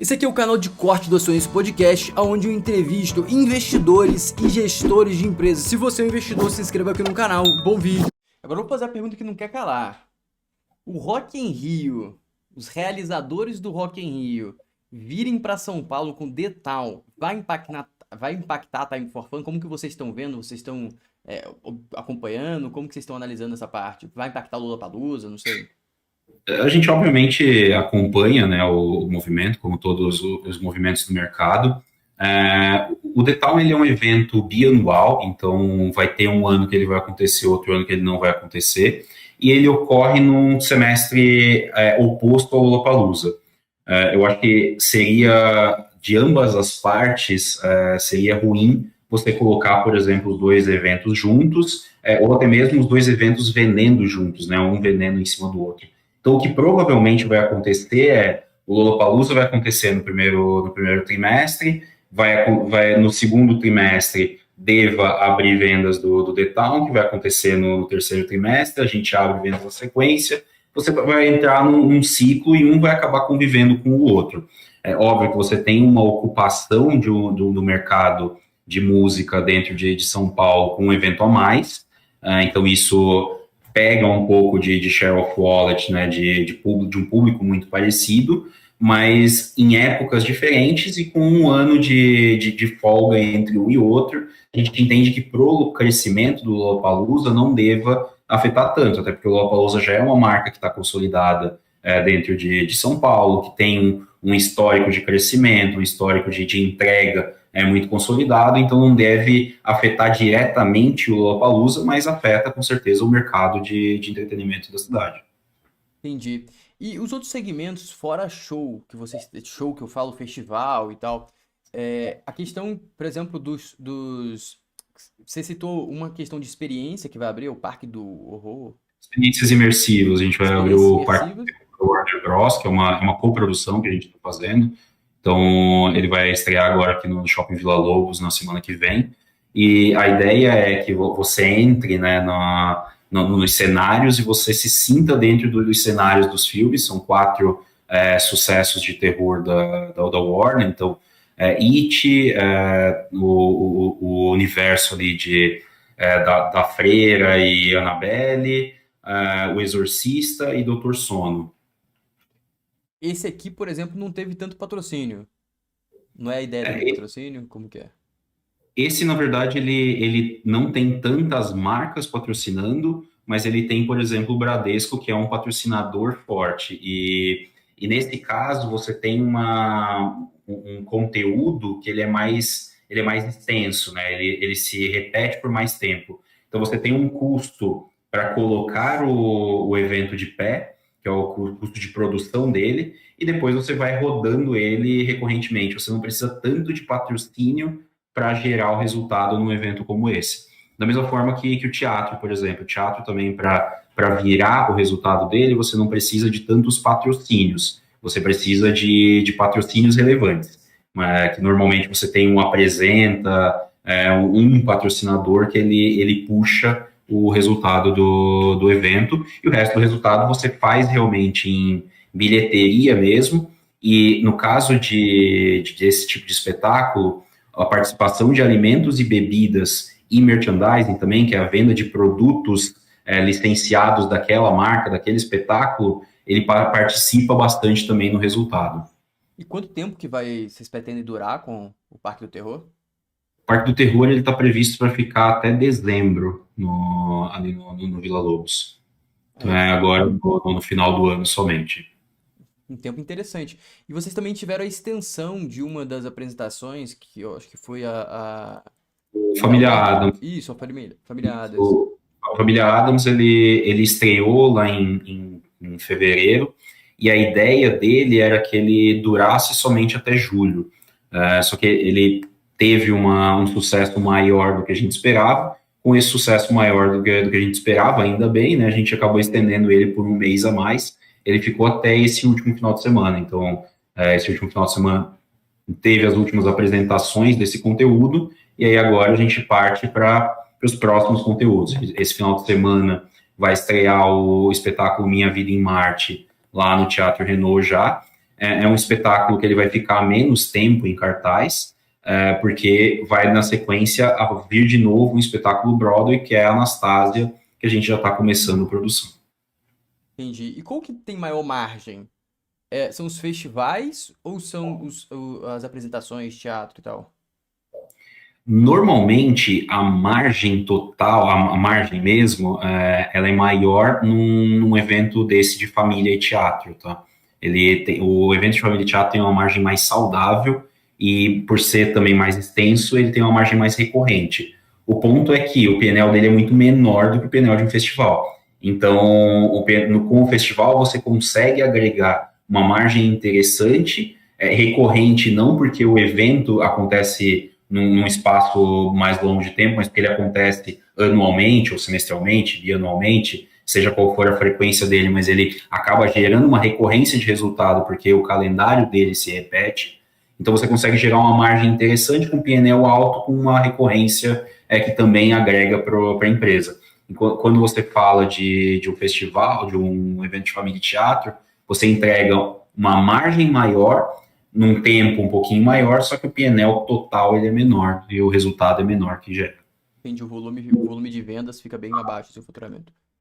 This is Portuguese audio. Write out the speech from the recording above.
Esse aqui é o canal de corte do Ações Podcast, onde eu entrevisto investidores e gestores de empresas. Se você é um investidor, se inscreva aqui no canal. Bom vídeo. Agora eu vou fazer a pergunta que não quer calar. O Rock in Rio, os realizadores do Rock in Rio, virem para São Paulo com The Town, vai impactar a Time for Fun? Como que vocês estão vendo? Vocês estão acompanhando? Como que vocês estão analisando essa parte? Vai impactar o Lollapalooza? Não sei. A gente, obviamente, acompanha, né, o movimento, como todos os movimentos do mercado. O The Town, ele é um evento bianual, então vai ter um ano que ele vai acontecer, outro ano que ele não vai acontecer, e ele ocorre num semestre oposto ao Lollapalooza. Eu acho que seria, de ambas as partes, seria ruim você colocar, por exemplo, os dois eventos juntos, ou até mesmo os dois eventos vendendo juntos, né, um vendendo em cima do outro. Então, o que provavelmente vai acontecer o Lollapalooza vai acontecer no primeiro trimestre, vai no segundo trimestre deva abrir vendas do The Town, que vai acontecer no terceiro trimestre, a gente abre vendas na sequência, você vai entrar num ciclo e um vai acabar convivendo com o outro. É óbvio que você tem uma ocupação do mercado de música dentro de São Paulo com um evento a mais, então isso pega um pouco de share of wallet, né, de um público muito parecido, mas em épocas diferentes e com um ano de folga entre um e outro, a gente entende que pro crescimento do Lollapalooza não deva afetar tanto, até porque o Lollapalooza já é uma marca que está consolidada dentro de São Paulo, que tem um histórico de crescimento, um histórico de entrega muito consolidado, então não deve afetar diretamente o Lollapalooza, mas afeta com certeza o mercado de entretenimento da cidade. Entendi. E os outros segmentos, fora show que eu falo, festival e tal, a questão, por exemplo, você citou uma questão de experiência que vai abrir, o Parque do Horror. Experiências imersivas, a gente vai abrir Experiências o Parque imersivas. do Warner Bros., que é uma coprodução que a gente está fazendo. Então, ele vai estrear agora aqui no Shopping Vila Lobos na semana que vem. E a ideia é que você entre, né, nos cenários e você se sinta dentro dos cenários dos filmes. São 4 sucessos de terror da Warner. Então, It, o universo ali da Freira e Annabelle, o Exorcista e Doutor Sono. Esse aqui, por exemplo, não teve tanto patrocínio. Não é a ideia dele patrocínio? Como que é? Esse, na verdade, ele não tem tantas marcas patrocinando, mas ele tem, por exemplo, o Bradesco, que é um patrocinador forte. E nesse caso, você tem um conteúdo que ele é mais extenso, né? Ele se repete por mais tempo. Então, você tem um custo para colocar o evento de pé, que é o custo de produção dele, e depois você vai rodando ele recorrentemente. Você não precisa tanto de patrocínio para gerar o resultado num evento como esse. Da mesma forma que o teatro, por exemplo. O teatro também, para virar o resultado dele, você não precisa de tantos patrocínios. Você precisa de patrocínios relevantes. Que normalmente você tem um apresenta, um patrocinador que ele puxa o resultado do evento, e o resto do resultado você faz realmente em bilheteria mesmo, e no caso desse tipo de espetáculo, a participação de alimentos e bebidas e merchandising também, que é a venda de produtos licenciados daquela marca, daquele espetáculo, ele participa bastante também no resultado. E quanto tempo que vocês pretendem durar com o Parque do Terror? O Parque do Terror está previsto para ficar até dezembro ali no Vila Lobos. Então agora no final do ano somente. Um tempo interessante. E vocês também tiveram a extensão de uma das apresentações, que eu acho que foi Família Adams. Isso, a Família Adams. A Família Adams, ele estreou lá em fevereiro, e a ideia dele era que ele durasse somente até julho. Só que ele teve um sucesso maior do que a gente esperava. Com esse sucesso maior do que a gente esperava, ainda bem, né? A gente acabou estendendo ele por um mês a mais. Ele ficou até esse último final de semana. Então, esse último final de semana teve as últimas apresentações desse conteúdo, e aí agora a gente parte para os próximos conteúdos. Esse final de semana vai estrear o espetáculo Minha Vida em Marte, lá no Teatro Renault já. é um espetáculo que ele vai ficar menos tempo em cartaz, porque vai na sequência a vir de novo um espetáculo Broadway, que é a Anastasia, que a gente já está começando a produção. Entendi. E qual que tem maior margem? São os festivais ou são as apresentações, teatro e tal? Normalmente, a margem total, a margem mesmo, ela é maior num evento desse de família e teatro, tá? O evento de família e teatro tem uma margem mais saudável e, por ser também mais extenso, ele tem uma margem mais recorrente. O ponto é que o PNL dele é muito menor do que o PNL de um festival. Então, com o festival, você consegue agregar uma margem interessante, recorrente não porque o evento acontece num espaço mais longo de tempo, mas porque ele acontece anualmente ou semestralmente, bianualmente, seja qual for a frequência dele, mas ele acaba gerando uma recorrência de resultado porque o calendário dele se repete. Então você consegue gerar uma margem interessante com PNL alto, com uma recorrência que também agrega para a empresa. Quando você fala de um festival, de um evento de família e teatro, você entrega uma margem maior num tempo um pouquinho maior, só que o PNL total ele é menor e o resultado é menor que gera. Entendi, o volume de vendas fica bem abaixo do seu faturamento.